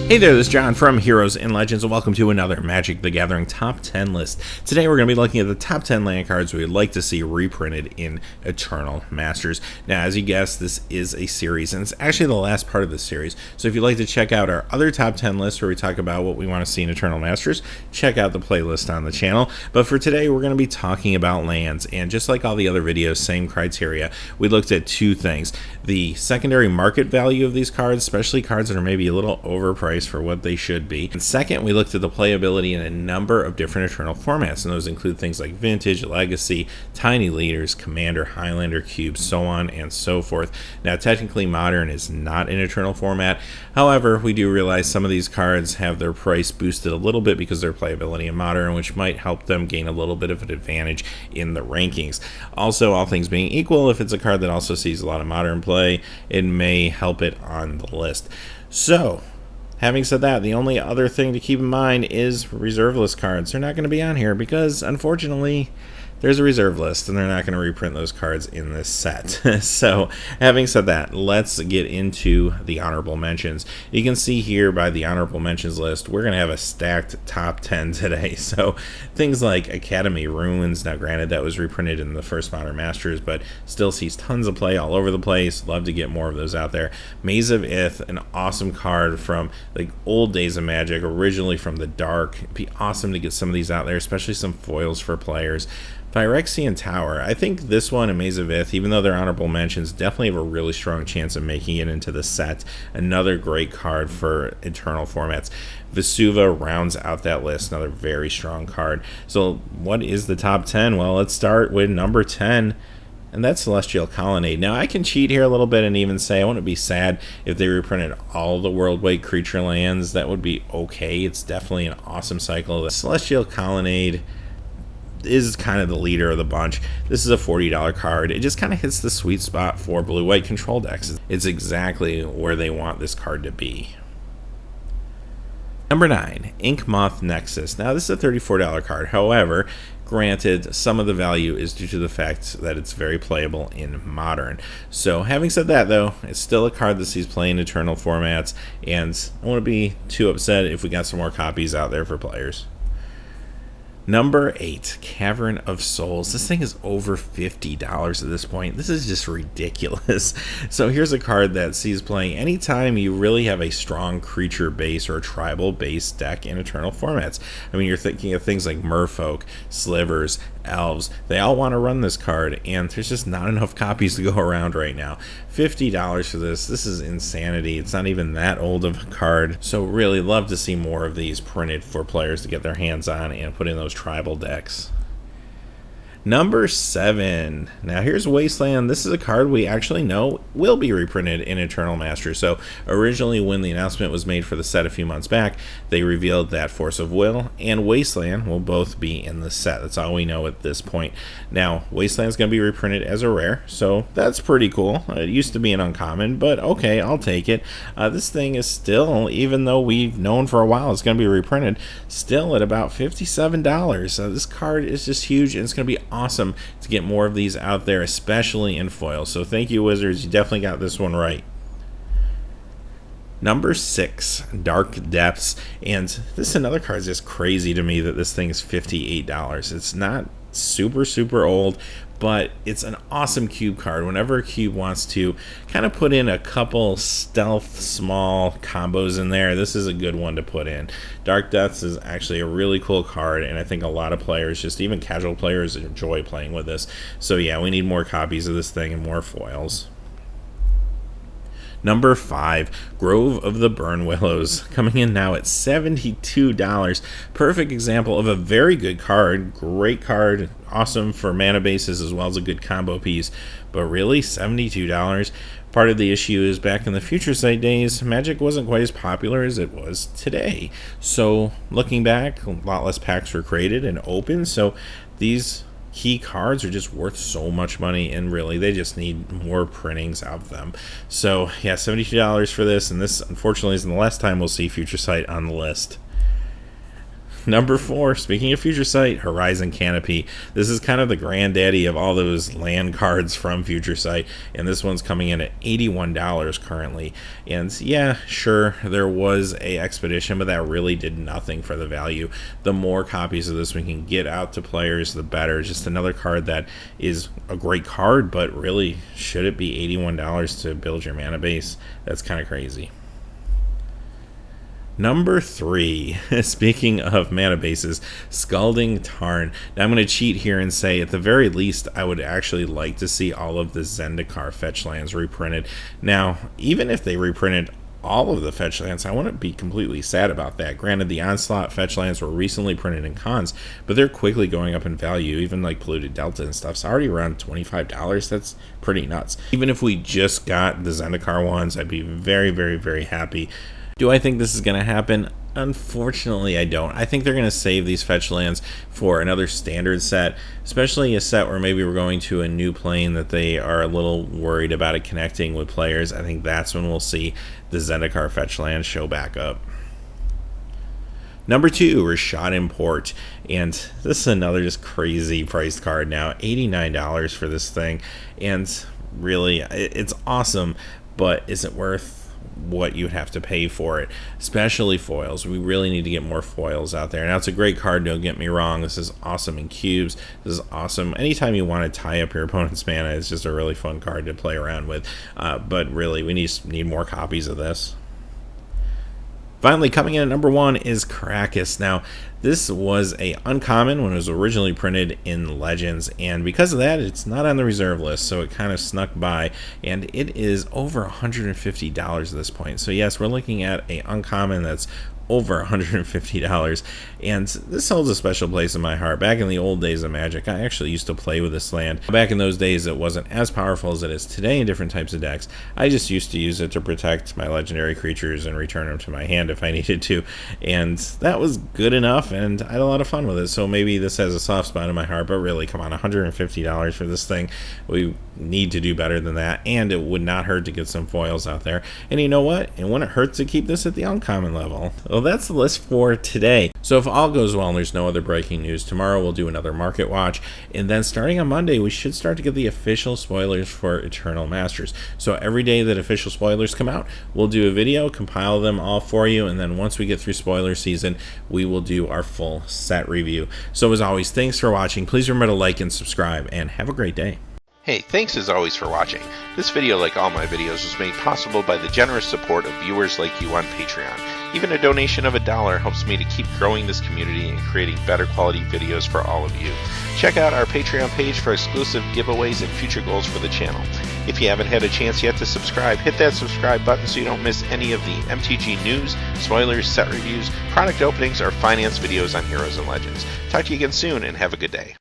Hey there, this is John from Heroes and Legends, and welcome to another Magic the Gathering Top 10 list. Today we're going to be looking at the top 10 land cards we would like to see reprinted in Eternal Masters. Now, as you guessed, this is a series, and it's actually the last part of the series. So if you'd like to check out our other top 10 lists where we talk about what we want to see in Eternal Masters, check out the playlist on the channel. But for today, we're going to be talking about lands, and just like all the other videos, same criteria. We looked at two things: the secondary market value of these cards, especially cards that are maybe a little overpriced for what they should be. And second, we looked at the playability in a number of different Eternal formats, and those include things like Vintage, Legacy, Tiny Leaders, Commander, Highlander, Cube, so on and so forth. Now, technically, Modern is not an Eternal format. However, we do realize some of these cards have their price boosted a little bit because of their playability in Modern, which might help them gain a little bit of an advantage in the rankings. Also, all things being equal, if it's a card that also sees a lot of Modern play, it may help it on the list. So, having said that, the only other thing to keep in mind is reserve list cards. They're not going to be on here because, unfortunately, there's a reserve list, and they're not going to reprint those cards in this set. So, having said that, let's get into the honorable mentions. You can see here by the honorable mentions list, we're going to have a stacked top 10 today. So, things like Academy Ruins. Now, granted, that was reprinted in the first Modern Masters, but still sees tons of play all over the place. Love to get more of those out there. Maze of Ith, an awesome card from the old days of Magic, originally from the Dark. It'd be awesome to get some of these out there, especially some foils for players. Phyrexian Tower. I think this one and Maze of Ith, even though they're honorable mentions, definitely have a really strong chance of making it into the set. Another great card for Eternal formats. Vesuva rounds out that list, another very strong card. So what is the top 10? Well, let's start with number 10, and that's Celestial Colonnade. Now, I can cheat here a little bit and even say I wouldn't be sad if they reprinted all the Worldwide creature lands. That would be okay. It's definitely an awesome cycle. The Celestial Colonnade is kind of the leader of the bunch. This is a $40 card. It just kind of hits the sweet spot for blue-white control decks. It's exactly where they want this card to be. Number 9, Inkmoth Nexus. Now, this is a $34 card. However, granted, some of the value is due to the fact that it's very playable in Modern. So, having said that, though, it's still a card that sees play in Eternal formats, and I won't be too upset if we got some more copies out there for players. Number 8, Cavern of Souls. This thing is over $50 at this point. This is just ridiculous. So here's a card that sees playing anytime you really have a strong creature base or a tribal base deck in Eternal formats. I mean, you're thinking of things like Merfolk, Slivers, Elves. They all want to run this card, and there's just not enough copies to go around right now. $50 for this. This is insanity. It's not even that old of a card. So really love to see more of these printed for players to get their hands on and put in those tribal decks. Number 7. Now here's Wasteland. This is a card we actually know will be reprinted in Eternal Masters. So originally, when the announcement was made for the set a few months back, they revealed that Force of Will and Wasteland will both be in the set. That's all we know at this point. Now, Wasteland is going to be reprinted as a rare, so that's pretty cool. It used to be an uncommon, but okay, I'll take it. This thing is still, even though we've known for a while it's going to be reprinted, still at about $57. This card is just huge, and it's going to be awesome to get more of these out there, especially in foil. So thank you, Wizards. You definitely got this one right. Number 6, Dark Depths. And this is another card that's just crazy to me that this thing is $58. It's not super old, but it's an awesome cube card. Whenever a cube wants to kind of put in a couple stealth small combos in there, this is a good one to put in. Dark Depths is actually a really cool card, and I think a lot of players, just even casual players, enjoy playing with this. So yeah, we need more copies of this thing and more foils. Number 5, Grove of the Burnwillows, coming in now at $72. Perfect example of a very good card. Great card. Awesome for mana bases as well as a good combo piece. But really, $72. Part of the issue is back in the Future Sight days, Magic wasn't quite as popular as it was today. So looking back, a lot less packs were created and opened. So these key cards are just worth so much money, and really they just need more printings of them. So yeah, $72 for this, and this unfortunately isn't the last time we'll see Future Sight on the list. Number 4, speaking of Future Sight, Horizon Canopy. This is kind of the granddaddy of all those land cards from Future Sight, and this one's coming in at $81 currently. And yeah, sure, there was a expedition, but that really did nothing for the value. The more copies of this we can get out to players, the better. Just another card that is a great card, but really, should it be $81 to build your mana base? That's kind of crazy. Number 3, speaking of mana bases, Scalding Tarn. Now I'm going to cheat here and say at the very least I would actually like to see all of the Zendikar fetch lands reprinted. Now, even if they reprinted all of the fetch lands, I wouldn't be completely sad about that. Granted, the Onslaught fetch lands were recently printed in cons, but they're quickly going up in value. Even like Polluted Delta and stuff's already around $25. That's pretty nuts. Even if we just got the Zendikar ones, I'd be very, very, very happy. Do I think this is going to happen? Unfortunately, I don't. I think they're going to save these fetch lands for another standard set, especially a set where maybe we're going to a new plane that they are a little worried about it connecting with players. I think that's when we'll see the Zendikar fetch lands show back up. Number 2, Rashad Import, and this is another just crazy priced card now, $89 for this thing, and really, it's awesome, but is it worth what you would have to pay for it? Especially foils. We really need to get more foils out there. Now, it's a great card, don't get me wrong. This is awesome in cubes. This is awesome anytime you want to tie up your opponent's mana. It's just a really fun card to play around with, but really we need more copies of this. Finally, coming in at number 1 is Krakus. Now, this was a uncommon when it was originally printed in Legends, and because of that, it's not on the reserve list, so it kind of snuck by, and it is over $150 at this point. So yes, we're looking at a uncommon that's over $150, and this holds a special place in my heart. Back in the old days of Magic, I actually used to play with this land. Back in those days, it wasn't as powerful as it is today in different types of decks. I just used to use it to protect my legendary creatures and return them to my hand if I needed to, and that was good enough, and I had a lot of fun with it. So maybe this has a soft spot in my heart, but really, come on, $150 for this thing. We need to do better than that, and it would not hurt to get some foils out there. And you know what? It wouldn't hurt to keep this at the uncommon level. Well, that's the list for today. So if all goes well and there's no other breaking news, tomorrow we'll do another market watch, and then starting on Monday we should start to get the official spoilers for Eternal Masters. So every day that official spoilers come out, we'll do a video, compile them all for you, and then once we get through spoiler season, we will do our full set review. So as always, thanks for watching. Please remember to like and subscribe, and have a great day. Hey, thanks as always for watching. This video, like all my videos, was made possible by the generous support of viewers like you on Patreon. Even a donation of $1 helps me to keep growing this community and creating better quality videos for all of you. Check out our Patreon page for exclusive giveaways and future goals for the channel. If you haven't had a chance yet to subscribe, hit that subscribe button so you don't miss any of the MTG news, spoilers, set reviews, product openings, or finance videos on Heroes and Legends. Talk to you again soon, and have a good day.